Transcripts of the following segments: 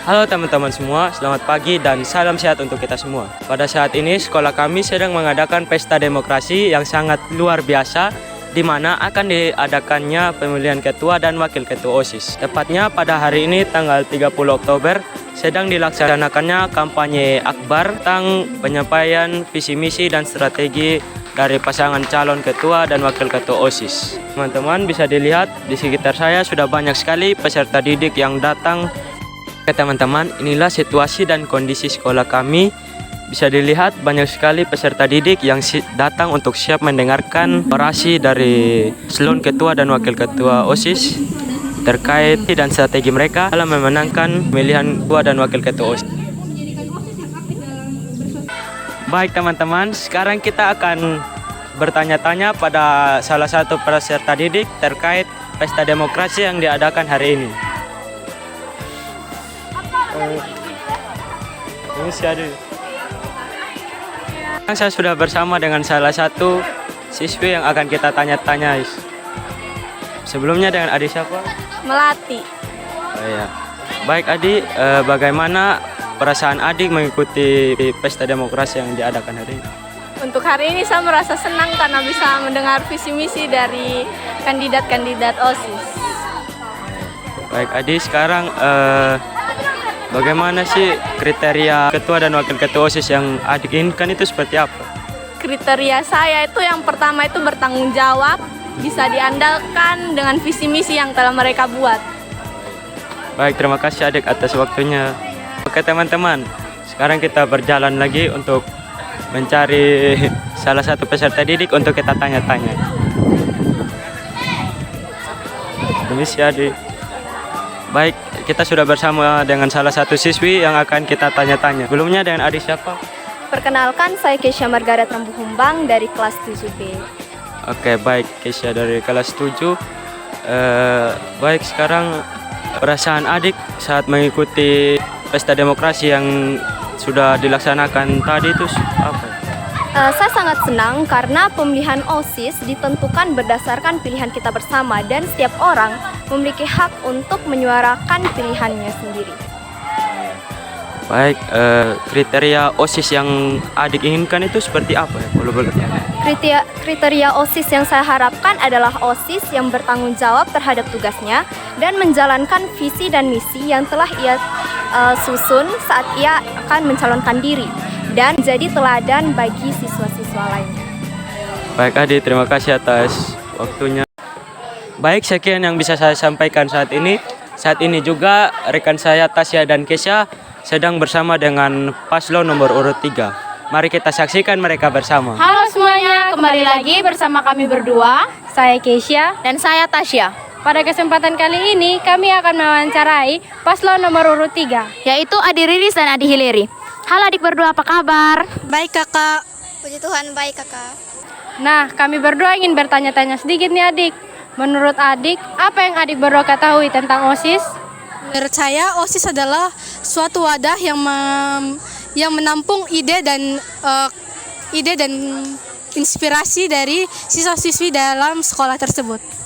Halo teman-teman semua, selamat pagi dan salam sehat untuk kita semua. Pada saat ini sekolah kami sedang mengadakan pesta demokrasi yang sangat luar biasa, di mana akan diadakannya pemilihan ketua dan wakil ketua OSIS. Tepatnya pada hari ini tanggal 30 Oktober sedang dilaksanakannya kampanye akbar tentang penyampaian visi misi dan strategi dari pasangan calon ketua dan wakil ketua OSIS. Teman-teman bisa dilihat di sekitar saya sudah banyak sekali peserta didik yang datang. Oke teman-teman, inilah situasi dan kondisi sekolah kami. Bisa dilihat banyak sekali peserta didik yang datang untuk siap mendengarkan orasi dari calon ketua dan wakil ketua OSIS terkait dan strategi mereka dalam memenangkan pemilihan ketua dan wakil ketua OSIS. Baik teman-teman, sekarang kita akan bertanya-tanya pada salah satu peserta didik terkait pesta demokrasi yang diadakan hari ini. Ini saya sudah bersama dengan salah satu siswi yang akan kita tanya-tanya. Sebelumnya dengan adik siapa? Melati. Oh iya. Baik adik, bagaimana perasaan adik mengikuti pesta demokrasi yang diadakan hari ini? Untuk hari ini saya merasa senang karena bisa mendengar visi misi dari kandidat-kandidat OSIS. Baik adik, sekarang bagaimana sih kriteria ketua dan wakil ketua OSIS yang adik inginkan itu seperti apa? Kriteria saya itu yang pertama itu bertanggung jawab, bisa diandalkan dengan visi misi yang telah mereka buat. Baik, terima kasih adik atas waktunya. Oke teman-teman, sekarang kita berjalan lagi untuk mencari salah satu peserta didik untuk kita tanya-tanya. Permisi adik. Baik, kita sudah bersama dengan salah satu siswi yang akan kita tanya-tanya. Sebelumnya dengan adik siapa? Perkenalkan, saya Kesha Margaret Rambu Humbang dari kelas 7B. Oke, baik, Kesha dari kelas 7. Baik, sekarang perasaan adik saat mengikuti pesta demokrasi yang sudah dilaksanakan tadi itu apa? Saya sangat senang karena pemilihan OSIS ditentukan berdasarkan pilihan kita bersama dan setiap orang memiliki hak untuk menyuarakan pilihannya sendiri. Baik, kriteria OSIS yang adik inginkan itu seperti apa ya? Kalau boleh tahu? Kriteria OSIS yang saya harapkan adalah OSIS yang bertanggung jawab terhadap tugasnya dan menjalankan visi dan misi yang telah ia susun saat ia akan mencalonkan diri dan jadi teladan bagi siswa-siswa lainnya. Baik adik, terima kasih atas waktunya. Baik, sekian yang bisa saya sampaikan saat ini. Saat ini juga rekan saya Tasya dan Kesha sedang bersama dengan paslon nomor urut 3. Mari kita saksikan mereka bersama. Halo semuanya, kembali lagi bersama kami berdua. Saya Kesha Dan saya Tasya. Pada kesempatan kali ini kami akan mewawancarai paslon nomor urut 3, yaitu Adi Riris dan Adi Hileri. Halo adik berdua, apa kabar? Baik kakak. Puji Tuhan, baik kakak. Nah, kami berdua ingin bertanya-tanya sedikit nih adik. Menurut adik, apa yang adik berdua ketahui tentang OSIS? Menurut saya, OSIS adalah suatu wadah yang menampung ide dan inspirasi dari siswa-siswi dalam sekolah tersebut.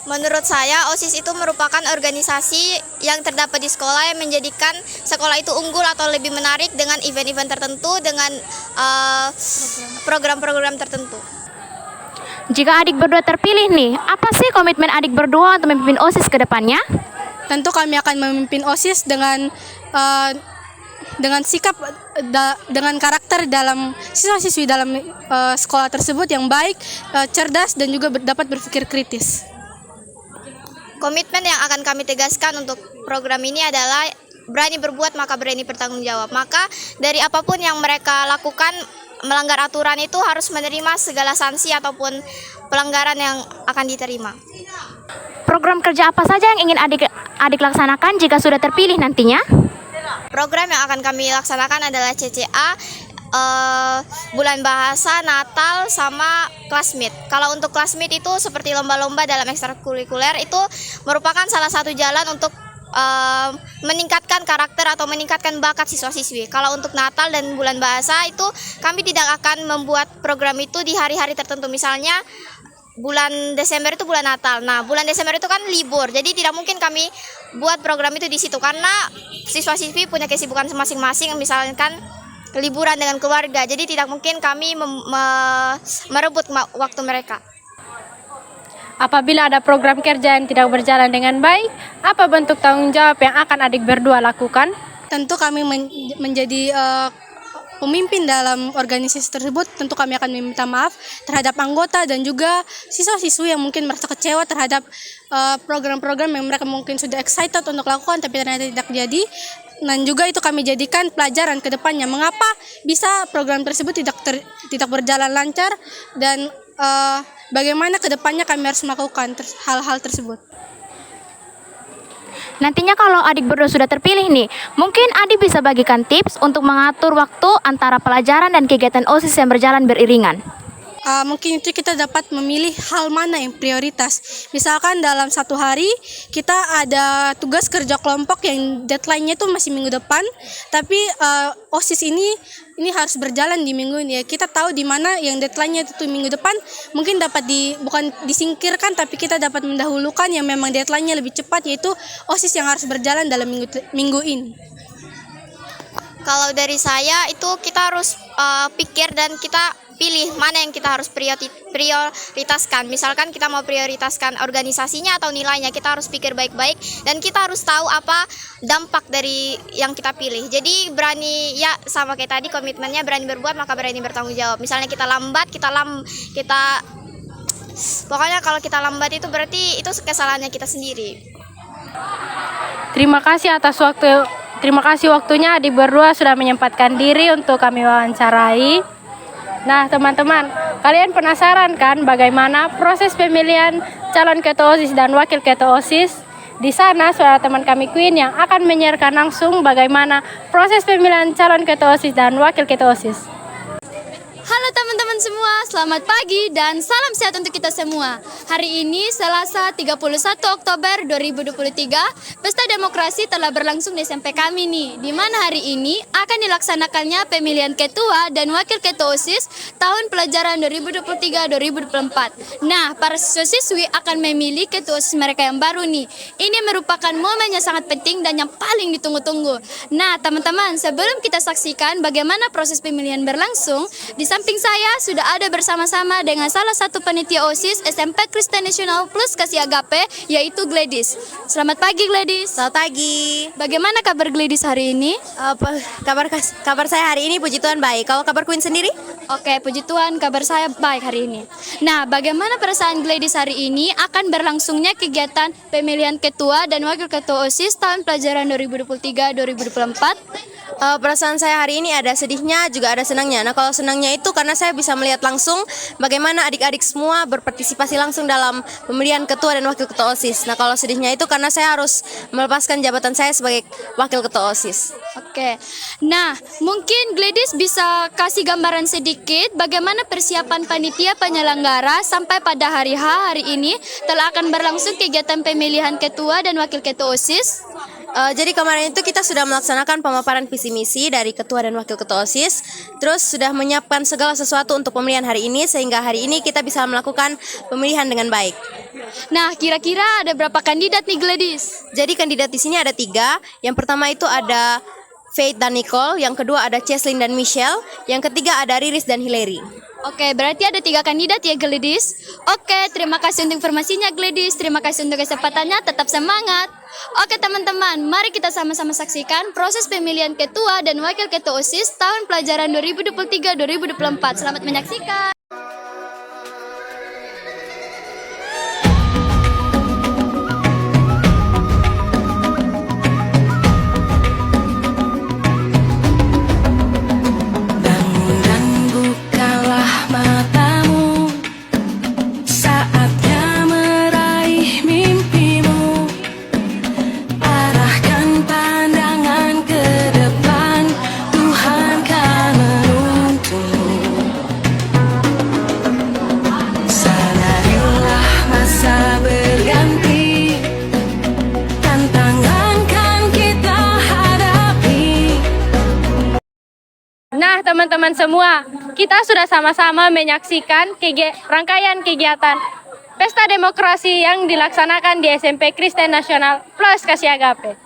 Menurut saya, OSIS itu merupakan organisasi yang terdapat di sekolah yang menjadikan sekolah itu unggul atau lebih menarik dengan event-event tertentu, dengan program-program tertentu. Jika adik berdua terpilih nih, apa sih komitmen adik berdua untuk memimpin OSIS ke depannya? Tentu kami akan memimpin OSIS dengan sikap dengan karakter dalam siswa-siswi dalam sekolah tersebut yang baik, cerdas dan juga dapat berpikir kritis. Komitmen yang akan kami tegaskan untuk program ini adalah berani berbuat maka berani bertanggung jawab. Maka dari apapun yang mereka lakukan, melanggar aturan itu harus menerima segala sanksi ataupun pelanggaran yang akan diterima. Program kerja apa saja yang ingin adik laksanakan jika sudah terpilih nantinya? Program yang akan kami laksanakan adalah CCA, bulan bahasa, Natal, sama classmeet. Kalau untuk classmeet itu seperti lomba-lomba dalam ekstrakurikuler, itu merupakan salah satu jalan untuk meningkatkan karakter atau meningkatkan bakat siswa-siswi. Kalau untuk Natal dan bulan bahasa itu kami tidak akan membuat program itu di hari-hari tertentu. Misalnya bulan Desember itu bulan Natal. Nah, bulan Desember itu kan libur, jadi tidak mungkin kami buat program itu di situ karena siswa-siswi punya kesibukan masing-masing, misalkan liburan dengan keluarga. Jadi tidak mungkin kami merebut waktu mereka. Apabila ada program kerja yang tidak berjalan dengan baik, apa bentuk tanggung jawab yang akan adik berdua lakukan? Tentu kami menjadi pemimpin dalam organisasi tersebut, tentu kami akan meminta maaf terhadap anggota dan juga siswa-siswi yang mungkin merasa kecewa terhadap program-program yang mereka mungkin sudah excited untuk lakukan tapi ternyata tidak jadi. Dan juga itu kami jadikan pelajaran ke depannya mengapa bisa program tersebut tidak berjalan lancar dan bagaimana ke depannya kami harus melakukan hal-hal tersebut. Nantinya kalau adik berdua sudah terpilih nih, mungkin adik bisa bagikan tips untuk mengatur waktu antara pelajaran dan kegiatan OSIS yang berjalan beriringan. Mungkin itu kita dapat memilih hal mana yang prioritas. Misalkan dalam satu hari kita ada tugas kerja kelompok yang deadline-nya itu masih minggu depan, tapi OSIS ini harus berjalan di minggu ini. Ya, kita tahu di mana yang deadline-nya itu minggu depan, mungkin dapat bukan disingkirkan, tapi kita dapat mendahulukan yang memang deadline-nya lebih cepat, yaitu OSIS yang harus berjalan dalam minggu ini. Kalau dari saya itu kita harus pikir dan kita pilih mana yang kita harus prioritaskan. Misalkan kita mau prioritaskan organisasinya atau nilainya, kita harus pikir baik-baik dan kita harus tahu apa dampak dari yang kita pilih. Jadi berani, ya sama kayak tadi komitmennya, berani berbuat maka berani bertanggung jawab. Misalnya kita lambat, pokoknya kalau kita lambat itu berarti itu kesalahannya kita sendiri. Terima kasih waktunya adik berdua sudah menyempatkan diri untuk kami wawancarai. Nah teman-teman, kalian penasaran kan bagaimana proses pemilihan calon ketua OSIS dan wakil ketua OSIS? Di sana suara teman kami Queen yang akan menyiarkan langsung bagaimana proses pemilihan calon ketua OSIS dan wakil ketua OSIS. Halo teman-teman semua, selamat pagi dan salam sehat untuk kita semua. Hari ini Selasa 31 Oktober 2023, Pesta Demokrasi telah berlangsung di SMP kami nih, di mana hari ini akan dilaksanakannya pemilihan ketua dan wakil ketua OSIS tahun pelajaran 2023-2024. Nah, para siswa-siswi akan memilih ketua OSIS mereka yang baru nih. Ini merupakan momen yang sangat penting dan yang paling ditunggu-tunggu. Nah, teman-teman, sebelum kita saksikan bagaimana proses pemilihan berlangsung, di samping saya sudah ada bersama-sama dengan salah satu panitia OSIS SMP Kristen Nasional Plus Kasih Agape, yaitu Gladys. Selamat pagi Gladys. Selamat pagi. Bagaimana kabar Gladys hari ini? Kabar saya hari ini puji Tuhan baik. Kalau kabar Queen sendiri? Oke, puji Tuhan kabar saya baik hari ini. Nah, bagaimana perasaan Gladys hari ini akan berlangsungnya kegiatan pemilihan ketua dan wakil ketua OSIS tahun pelajaran 2023-2024? Perasaan saya hari ini ada sedihnya juga ada senangnya. Nah, kalau senangnya itu karena saya bisa melihat langsung bagaimana adik-adik semua berpartisipasi langsung dalam pemilihan ketua dan wakil ketua OSIS. Nah, kalau sedihnya itu karena saya harus melepaskan jabatan saya sebagai wakil ketua OSIS. Oke. Nah, mungkin Gladys bisa kasih gambaran sedikit bagaimana persiapan panitia penyelenggara sampai pada hari H hari ini telah akan berlangsung kegiatan pemilihan ketua dan wakil ketua OSIS. Jadi kemarin itu kita sudah melaksanakan pemaparan visi misi dari ketua dan wakil ketua OSIS, terus sudah menyiapkan segala sesuatu untuk pemilihan hari ini sehingga hari ini kita bisa melakukan pemilihan dengan baik. Nah, kira-kira ada berapa kandidat nih Gladys? Jadi kandidat di sini ada 3. Yang pertama itu ada Faith dan Nicole, yang kedua ada Cheslin dan Michelle, yang ketiga ada Riris dan Hilary. Oke, berarti ada 3 kandidat ya Gladys. Oke, terima kasih untuk informasinya Gladys. Terima kasih untuk kesempatannya, tetap semangat. Oke teman-teman, mari kita sama-sama saksikan proses pemilihan ketua dan wakil ketua OSIS tahun pelajaran 2023-2024. Selamat menyaksikan. Nah teman-teman semua, kita sudah sama-sama menyaksikan rangkaian kegiatan pesta demokrasi yang dilaksanakan di SMP Kristen Nasional Plus Kasih Agape.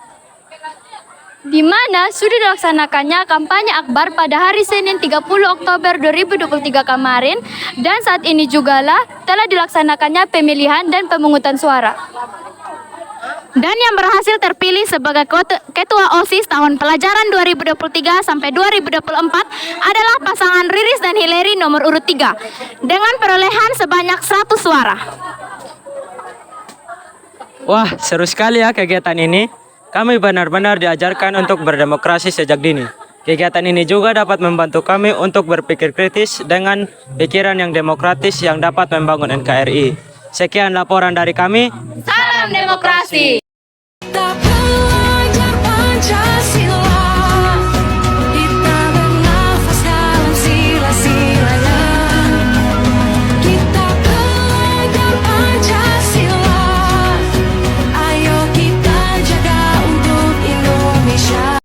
Di mana sudah dilaksanakannya kampanye akbar pada hari Senin 30 Oktober 2023 kemarin, dan saat ini jugalah telah dilaksanakannya pemilihan dan pemungutan suara. Dan yang berhasil terpilih sebagai Ketua OSIS tahun pelajaran 2023 sampai 2024 adalah pasangan Riris dan Hillary nomor urut 3 dengan perolehan sebanyak 100 suara. Wah, seru sekali ya kegiatan ini. Kami benar-benar diajarkan untuk berdemokrasi sejak dini. Kegiatan ini juga dapat membantu kami untuk berpikir kritis dengan pikiran yang demokratis yang dapat membangun NKRI. Sekian laporan dari kami. Salam demokrasi.